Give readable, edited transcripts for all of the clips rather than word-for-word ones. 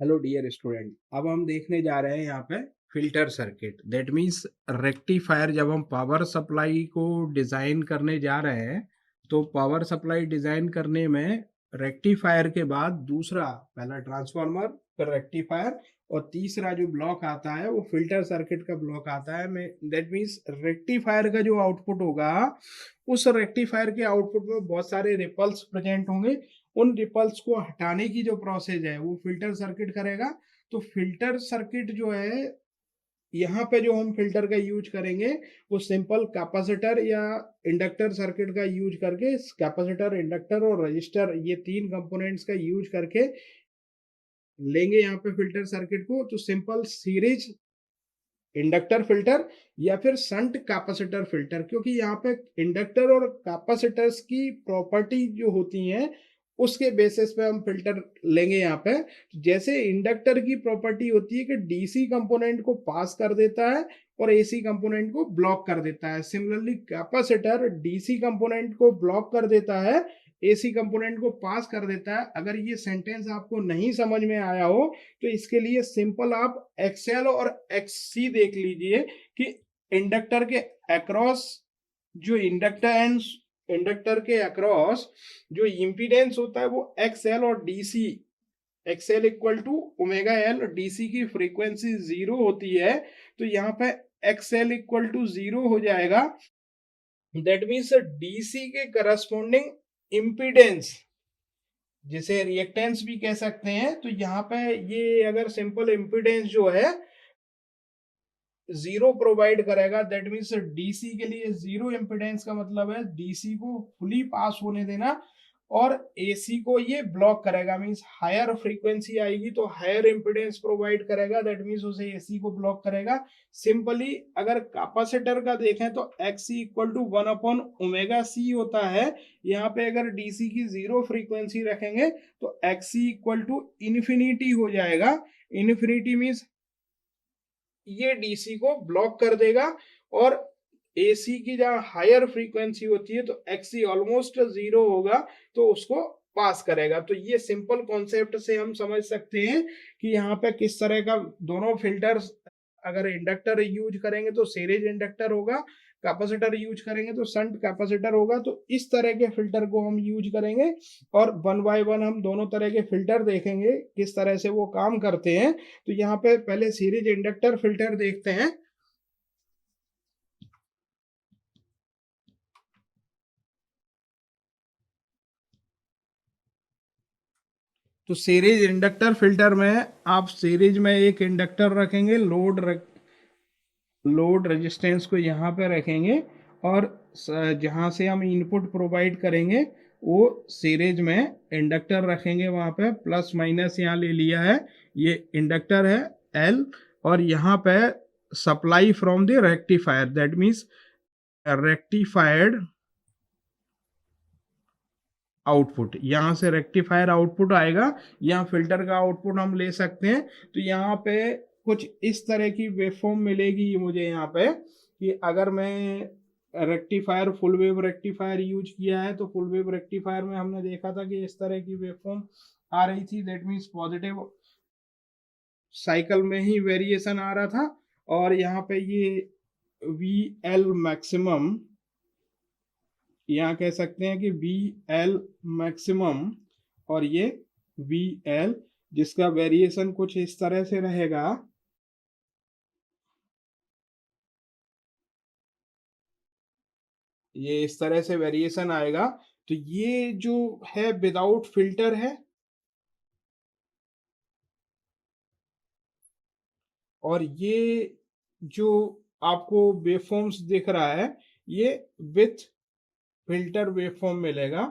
Hello dear student, अब हम देखने जा रहे हैं यहाँ पे filter circuit. That means rectifier. जब हम पावर सप्लाई को डिज़ाइन करने जा रहे हैं तो पावर सप्लाई डिज़ाइन करने में रेक्टिफायर के बाद दूसरा, पहला ट्रांसफार्मर, फिर रेक्टिफायर, और तीसरा जो ब्लॉक आता है वो फिल्टर सर्किट का ब्लॉक आता है। मैं दैट मीन्स रेक्टिफायर का जो आउटपुट होगा, उस रेक्टिफायर के आउटपुट में बहुत सारे रिपल्स प्रेजेंट होंगे। उन रिपल्स को हटाने की जो प्रोसेस है वो फिल्टर सर्किट करेगा। तो फिल्टर सर्किट जो है, यहाँ पे जो हम फिल्टर का यूज करेंगे वो सिंपल कैपेसिटर या इंडक्टर सर्किट का यूज करके, कैपेसिटर, इंडक्टर और रजिस्टर, ये तीन कंपोनेंट्स का यूज करके लेंगे यहाँ पे फिल्टर सर्किट को। तो सिंपल सीरीज इंडक्टर फिल्टर या फिर शंट कैपेसिटर फिल्टर, क्योंकि यहाँ पे इंडक्टर और कैपेसिटर्स की प्रॉपर्टी जो होती हैं उसके बेसिस पे हम फिल्टर लेंगे यहाँ पे। जैसे इंडक्टर की प्रॉपर्टी होती है कि डीसी कंपोनेंट को पास कर देता है और एसी कंपोनेंट को ब्लॉक कर देता है, सिमिलरली कैपेसिटर डीसी कंपोनेंट को ब्लॉक कर देता है, एसी कंपोनेंट को पास कर देता है। अगर ये सेंटेंस आपको नहीं समझ में आया हो तो इसके लिए सिंपल आप एक्सएल और एक्ससी देख लीजिए कि इंडक्टर के अक्रॉस जो इंडक्टर के अक्रॉस जो इम्पीडेंस होता है वो एक्सएल और DC, XL equal to omega L, DC की फ्रीक्वेंसी 0 होती है, तो यहाँ पे एक्सएल इक्वल टू 0 हो जाएगा। दैट मीन्स डीसी के करस्पॉन्डिंग इम्पीडेंस, जिसे रिएक्टेंस भी कह सकते हैं, तो यहाँ पे ये अगर सिंपल इम्पीडेंस जो है 0 प्रोवाइड करेगा, दैट मीन्स डीसी के लिए 0 इम्पीडेंस का मतलब है डीसी को फुली पास होने देना और एसी को ये ब्लॉक करेगा। मीन्स हायर फ्रीक्वेंसी आएगी तो हायर इम्पीडेंस प्रोवाइड करेगा, दैट मीन्स उसे एसी को ब्लॉक करेगा। सिंपली अगर कैपेसिटर का देखें तो एक्सी इक्वल टू 1/ओमेगा-सी होता है। यहाँ पे अगर डीसी की 0 फ्रीक्वेंसी रखेंगे तो एक्सी इक्वल टू इन्फिनिटी हो जाएगा। इन्फिनिटी मीन्स ये डीसी को ब्लॉक कर देगा और एसी की जहां हायर फ्रीक्वेंसी होती है तो एक्सी ऑलमोस्ट 0 होगा तो उसको पास करेगा। तो ये सिंपल कॉन्सेप्ट से हम समझ सकते हैं कि यहाँ पे किस तरह का दोनों फिल्टर्स, अगर इंडक्टर यूज करेंगे तो सीरीज इंडक्टर होगा, कैपेसिटर यूज करेंगे तो शंट कैपेसिटर होगा। तो इस तरह के फिल्टर को हम यूज करेंगे और वन बाय वन हम दोनों तरह के फिल्टर देखेंगे किस तरह से वो काम करते हैं। तो यहाँ पे पहले सीरीज इंडक्टर फिल्टर देखते हैं। तो सीरीज इंडक्टर फिल्टर में आप सीरीज में एक इंडक्टर रखेंगे, लोड रेजिस्टेंस को यहाँ पे रखेंगे और जहाँ से हम इनपुट प्रोवाइड करेंगे वो सीरीज में इंडक्टर रखेंगे। वहाँ पे प्लस माइनस यहाँ ले लिया है, ये इंडक्टर है एल, और यहाँ पे supply from the rectifier, that means rectified output, यहाँ से रेक्टिफायर आउटपुट आएगा। यहाँ फिल्टर का आउटपुट हम ले सकते हैं। तो यहाँ पे कुछ इस तरह की वेवफॉर्म मिलेगी मुझे यहाँ पे, कि अगर मैं rectifier, full wave rectifier use किया है तो फुल वेव रेक्टिफायर में हमने देखा था कि इस तरह की वेवफॉर्म आ रही थी। दैट मीन्स पॉजिटिव साइकिल में ही वेरिएशन आ रहा था। और यहाँ पे ये वी एल मैक्सिमम, यहाँ कह सकते हैं कि वी एल मैक्सिमम, और ये वी एल, जिसका वेरिएशन कुछ इस तरह से रहेगा। ये इस तरह से वेरिएशन आएगा। तो ये जो है विदाउट फिल्टर है, और ये जो आपको वेवफॉर्म्स दिख रहा है ये विथ फिल्टर वेवफॉर्म मिलेगा।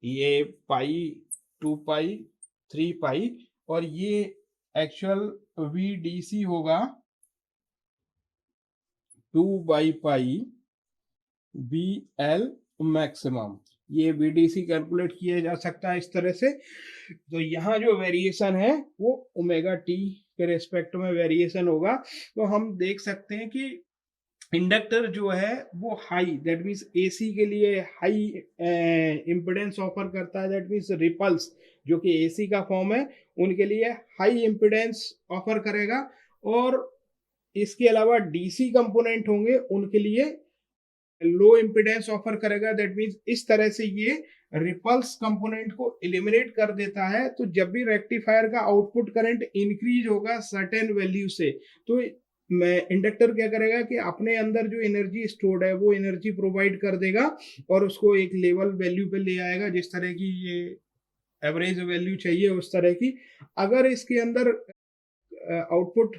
ये पाई, 2 पाई, 3 पाई, और ये एक्चुअल वीडीसी होगा 2/पाई बी एल मैक्सिमम। ये वीडीसी कैलकुलेट किया जा सकता है इस तरह से। तो यहाँ जो वेरिएशन है वो ओमेगा टी के रेस्पेक्ट में वेरिएशन होगा। तो हम देख सकते हैं कि इंडक्टर जो है वो हाई, दैट मीन्स एसी के लिए हाई इम्पिडेंस ऑफर करता है, दैट मीन्स रिपल्स जो कि एसी का फॉर्म है उनके लिए हाई इम्पिडेंस ऑफर करेगा, और इसके अलावा डीसी कंपोनेंट होंगे उनके लिए लो इम्पिडेंस ऑफर करेगा। दैट मीन्स इस तरह से ये रिपल्स कंपोनेंट को एलिमिनेट कर देता है। तो जब भी रेक्टिफायर का आउटपुट करंट इंक्रीज होगा सर्टेन वैल्यू से, तो मैं इंडक्टर क्या करेगा कि अपने अंदर जो एनर्जी स्टोर्ड है वो एनर्जी प्रोवाइड कर देगा और उसको एक लेवल वैल्यू पे ले आएगा, जिस तरह की ये एवरेज वैल्यू चाहिए उस तरह की। अगर इसके अंदर output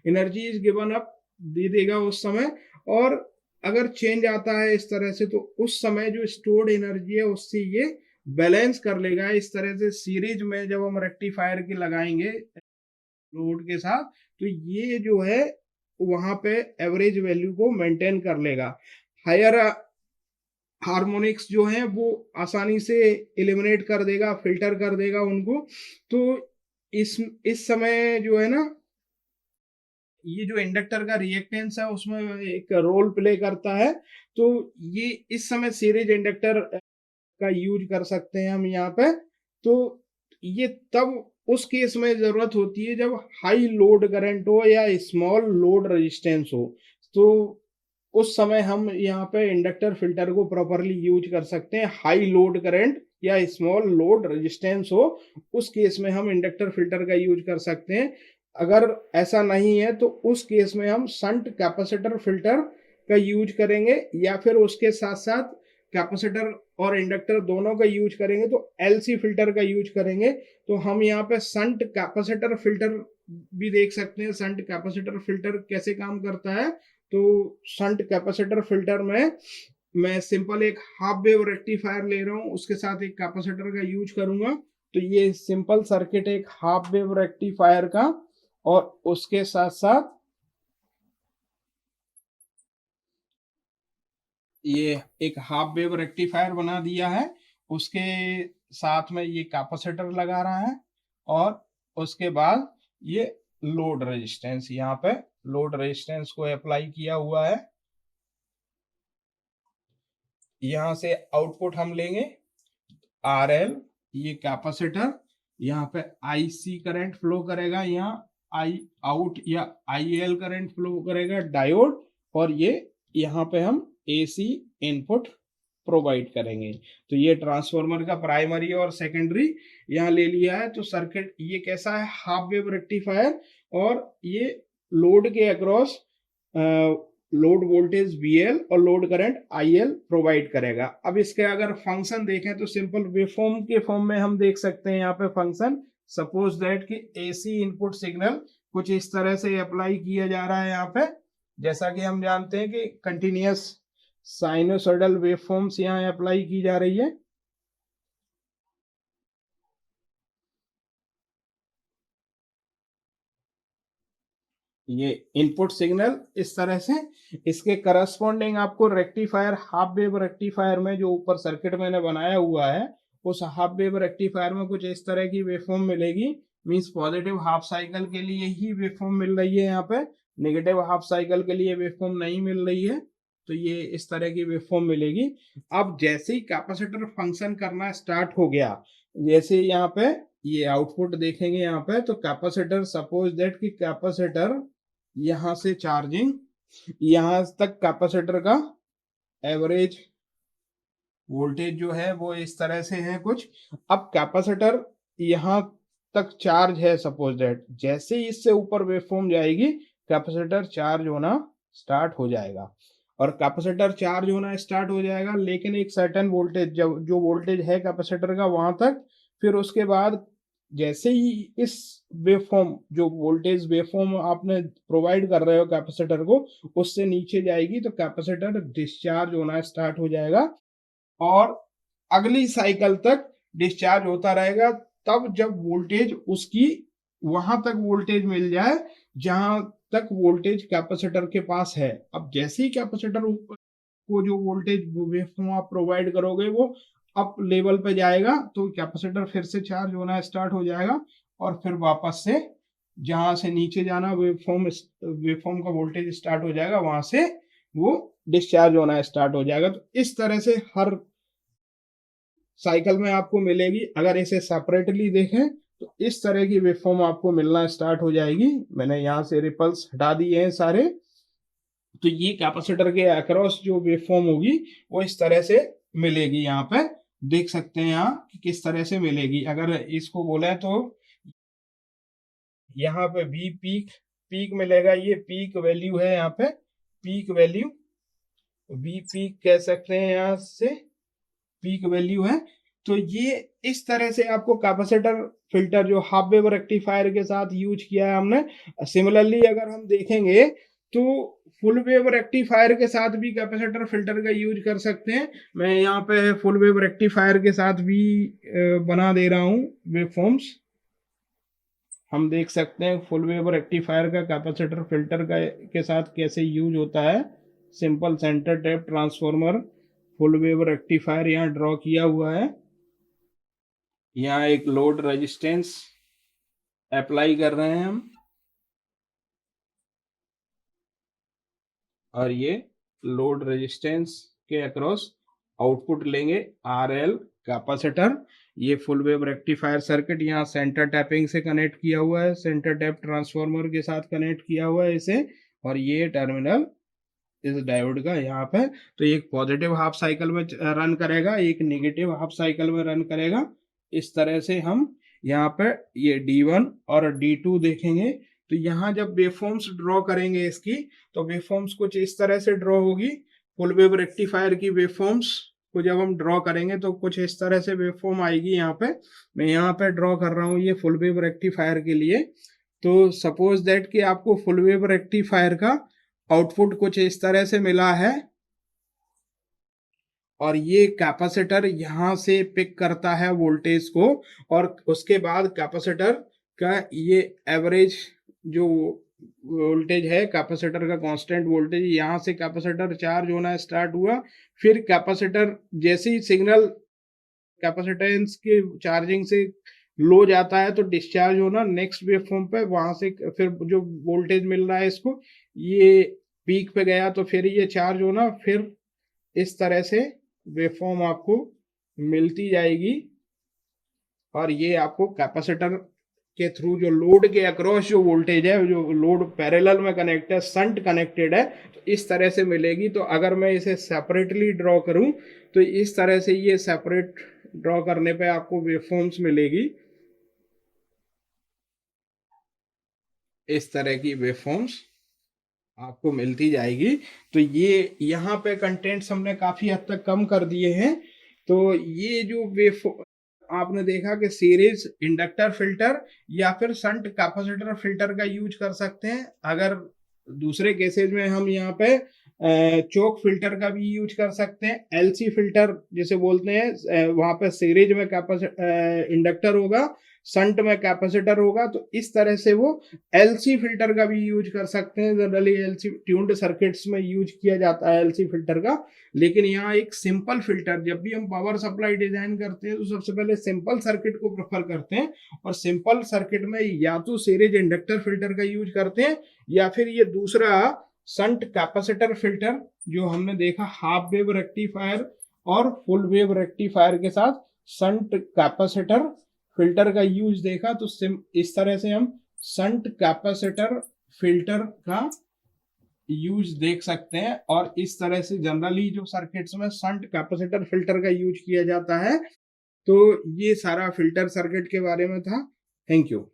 energy is given up दे देगा उस समय, और अगर चेंज आता है इस तरह से तो उस समय जो स्टोर्ड एनर्जी है उससे ये बैलेंस कर लेगा। इस तरह से सीरीज में जब हम रेक्टिफायर के लगाएंगे लोड के साथ तो ये जो है वहां पे एवरेज वैल्यू को मेंटेन कर लेगा। हायर हार्मोनिक्स जो है वो आसानी से एलिमिनेट कर देगा, फिल्टर कर देगा उनको। तो इस समय जो है ना, ये जो इंडक्टर का रिएक्टेंस है उसमें एक रोल प्ले करता है। तो ये इस समय सीरीज इंडक्टर का यूज कर सकते हैं हम यहाँ पे। तो ये तब उस केस में जरूरत होती है जब हाई लोड करंट हो या स्मॉल लोड रेजिस्टेंस हो, तो उस समय हम यहाँ पे इंडक्टर फिल्टर को प्रॉपरली यूज कर सकते हैं। हाई लोड करंट या स्मॉल लोड रेजिस्टेंस हो उस केस में हम इंडक्टर फिल्टर का यूज कर सकते हैं। अगर ऐसा नहीं है तो उस केस में हम शंट कैपेसिटर फिल्टर का यूज करेंगे, या फिर उसके साथ साथ कैपेसिटर और इंडक्टर दोनों का यूज करेंगे तो एलसी फिल्टर का यूज करेंगे। तो हम यहाँ पे शंट कैपेसिटर फिल्टर भी देख सकते हैं। शंट कैपेसिटर फिल्टर कैसे काम करता है, तो शंट कैपेसिटर फिल्टर में मैं सिंपल एक हाफ वेव रेक्टिफायर ले रहा हूँ, उसके साथ एक कैपेसिटर का यूज करूंगा। तो ये सिंपल सर्किट एक हाफ वेव रेक्टिफायर का, और उसके साथ साथ ये एक हाफ वेव रेक्टिफायर बना दिया है, उसके साथ में ये कैपेसिटर लगा रहा है, और उसके बाद ये लोड रेजिस्टेंस, यहाँ पे लोड रेजिस्टेंस को अप्लाई किया हुआ है। यहां से आउटपुट हम लेंगे RL, ये कैपेसिटर, यहाँ पे IC करंट फ्लो करेगा, यहाँ आई आउट या IL करंट फ्लो करेगा डायोड, और ये यहाँ पे हम AC इनपुट प्रोवाइड करेंगे। तो ये ट्रांसफार्मर का प्राइमरी और सेकेंडरी यहाँ ले लिया है। तो सर्किट ये कैसा है, हाफ वेव रेक्टिफायर, और ये लोड के अक्रॉस लोड वोल्टेज VL और लोड करंट IL प्रोवाइड करेगा। अब इसके अगर फंक्शन देखें तो सिंपल वेवफॉर्म के फॉर्म में हम देख सकते हैं यहाँ पे फंक्शन। सपोज दैट कि AC इनपुट सिग्नल कुछ इस तरह से अप्लाई किया जा रहा है यहाँ पे, जैसा कि हम जानते हैं कि कंटिन्यूअस साइनोसॉइडल वेवफॉर्म्स यहाँ अप्लाई की जा रही है। ये इनपुट सिग्नल इस तरह से, इसके करस्पॉन्डिंग आपको रेक्टिफायर हाफ वेव रेक्टिफायर में जो ऊपर सर्किट मैंने बनाया हुआ है उस हाफ वेव रेक्टिफायर में कुछ इस तरह की वेवफॉर्म मिलेगी। मींस पॉजिटिव हाफ साइकिल के लिए ही वेवफॉर्म मिल रही है, यहाँ पे नेगेटिव हाफ साइकिल के लिए वेवफॉर्म नहीं मिल रही है। तो ये इस तरह की वेवफॉर्म मिलेगी। अब जैसे ही कैपेसिटर फंक्शन करना स्टार्ट हो गया, जैसे यहाँ पे ये आउटपुट देखेंगे यहाँ पे, तो कैपेसिटर सपोज दैट कि कैपेसिटर यहां से चार्जिंग यहां तक कैपेसिटर का एवरेज वोल्टेज जो है वो इस तरह से है कुछ। अब कैपेसिटर यहां तक चार्ज है सपोज दैट, जैसे ही इससे ऊपर वेवफॉर्म जाएगी कैपेसिटर चार्ज होना स्टार्ट हो जाएगा, और कैपेसिटर चार्ज होना स्टार्ट हो जाएगा लेकिन एक सर्टेन वोल्टेज जो वोल्टेज है कैपेसिटर का वहां तक। फिर उसके बाद जैसे ही इस वेवफॉर्म जो वोल्टेज वेवफॉर्म आपने प्रोवाइड कर रहे हो कैपेसिटर को उससे नीचे जाएगी तो कैपेसिटर डिस्चार्ज होना स्टार्ट हो जाएगा, और अगली साइकिल तक डिस्चार्ज होता रहेगा। तब जब वोल्टेज उसकी वहां तक वोल्टेज मिल जाए जहां तक वोल्टेज कैपेसिटर के पास है। अब जैसे ही कैपेसिटर को जो वोल्टेज वेवफॉर्म आप प्रोवाइड करोगे वो अप लेवल पे जाएगा तो कैपेसिटर फिर से चार्ज होना स्टार्ट हो जाएगा, और फिर वापस से जहां से नीचे जाना वेवफॉर्म का वोल्टेज स्टार्ट हो जाएगा वहां से वो डिस्चार्ज होना स्टार्ट हो जाएगा। तो इस तरह से हर साइकिल में आपको मिलेगी। अगर इसे सेपरेटली देखें तो इस तरह की वेवफॉर्म आपको मिलना स्टार्ट हो जाएगी। मैंने यहाँ से रिपल्स हटा दिए हैं सारे। तो ये कैपेसिटर के अक्रॉस जो वेवफॉर्म होगी वो इस तरह से मिलेगी। यहाँ पे देख सकते हैं यहाँ कि किस तरह से मिलेगी। अगर इसको बोले तो यहाँ पे वी पीक पीक मिलेगा, ये पीक वैल्यू है। यहाँ पे पीक वैल्यू वी पीक कह सकते हैं, यहाँ से पीक वैल्यू है। तो ये इस तरह से आपको कैपेसिटर फिल्टर जो हाफ वेव रेक्टिफायर के साथ यूज किया है हमने। सिमिलरली अगर हम देखेंगे तो फुल वेव रेक्टिफायर के साथ भी कैपेसिटर फिल्टर का यूज कर सकते हैं। मैं यहाँ पे फुल वेव रेक्टिफायर के साथ भी बना दे रहा हूँ वेवफॉर्म्स। हम देख सकते हैं फुल वेव रेक्टिफायर का कैपेसिटर फिल्टर का के साथ कैसे यूज होता है। Simple centre tap transformer full wave rectifier यहाँ ड्रॉ किया हुआ है। यहाँ एक लोड रेजिस्टेंस अप्लाई कर रहे हैं हम, और ये लोड रेजिस्टेंस के अक्रॉस आउटपुट लेंगे RL कैपेसिटर। ये फुल वेव रेक्टिफायर सर्किट यहाँ सेंटर टैपिंग से कनेक्ट किया हुआ है, सेंटर टैप ट्रांसफॉर्मर के साथ कनेक्ट किया हुआ है इसे। और ये टर्मिनल इस डायोड का यहाँ पे। तो एक पॉजिटिव हाफ साइकिल में रन करेगा, एक नेगेटिव हाफ साइकिल में रन करेगा। इस तरह से हम यहाँ पे ये D1 और D2 देखेंगे। तो यहाँ जब वेवफॉर्म्स ड्रॉ करेंगे इसकी, तो वेवफॉर्म्स कुछ इस तरह से ड्रॉ होगी। फुल वेव रेक्टिफायर की वेवफॉर्म्स को जब हम ड्रॉ करेंगे तो कुछ इस तरह से वेवफॉर्म आएगी। यहाँ पे मैं यहाँ पे ड्रॉ कर रहा हूँ ये फुल वेव रेक्टिफायर के लिए। तो सपोज दैट कि आपको फुल वेव रेक्टिफायर का आउटपुट कुछ इस तरह से मिला है, और ये कैपेसिटर यहाँ से पिक करता है वोल्टेज को, और उसके बाद कैपेसिटर का ये एवरेज जो वोल्टेज है, कैपेसिटर का कांस्टेंट वोल्टेज, यहाँ से कैपेसिटर चार्ज होना स्टार्ट हुआ। फिर कैपेसिटर जैसे ही सिग्नल कैपेसिटेंस के चार्जिंग से लो जाता है तो डिस्चार्ज होना नेक्स्ट वेवफॉर्म पे, वहां से फिर जो वोल्टेज मिल रहा है इसको, ये पीक पे गया तो फिर ये चार्ज होना। फिर इस तरह से वेवफॉर्म आपको मिलती जाएगी। और ये आपको कैपेसिटर के थ्रू जो लोड के अक्रॉस जो वोल्टेज है, जो लोड पैरेलल में कनेक्ट है, संट कनेक्टेड है, तो इस तरह से मिलेगी। तो अगर मैं इसे सेपरेटली ड्रॉ करूं तो इस तरह से ये सेपरेट ड्रॉ करने पे आपको वेवफॉर्म्स मिलेगी। इस तरह की वेवफॉर्म्स आपको मिलती जाएगी। तो ये यहाँ पे कंटेंट्स हमने काफी हद तक कम कर दिए हैं। तो ये जो वेव आपने देखा कि सीरीज इंडक्टर फिल्टर या फिर शंट कैपेसिटर फिल्टर का यूज कर सकते हैं। अगर दूसरे केसेज में हम यहाँ पे चोक फिल्टर का भी यूज कर सकते हैं, LC फिल्टर जिसे बोलते हैं। वहां पे सीरीज में इंडक्टर होगा, शंट में कैपेसिटर होगा। तो इस तरह से वो LC फिल्टर का भी यूज कर सकते हैं। जनरली LC ट्यून्ड सर्किट्स में यूज किया जाता है LC फिल्टर का। लेकिन यहाँ एक सिंपल फिल्टर, जब भी हम पावर सप्लाई डिजाइन करते हैं तो सबसे पहले सिंपल सर्किट को प्रेफर करते हैं, और सिंपल सर्किट में या तो सीरीज इंडक्टर फिल्टर का यूज करते हैं, या फिर ये दूसरा शंट कैपेसिटर फिल्टर जो हमने देखा हाफ वेव रेक्टिफायर और फुल वेव रेक्टिफायर के साथ शंट कैपेसिटर फिल्टर का यूज देखा। तो इस तरह से हम शंट कैपेसिटर फिल्टर का यूज देख सकते हैं। और इस तरह से जनरली जो सर्किट्स में शंट कैपेसिटर फिल्टर का यूज किया जाता है। तो ये सारा फिल्टर सर्किट के बारे में था। Thank you.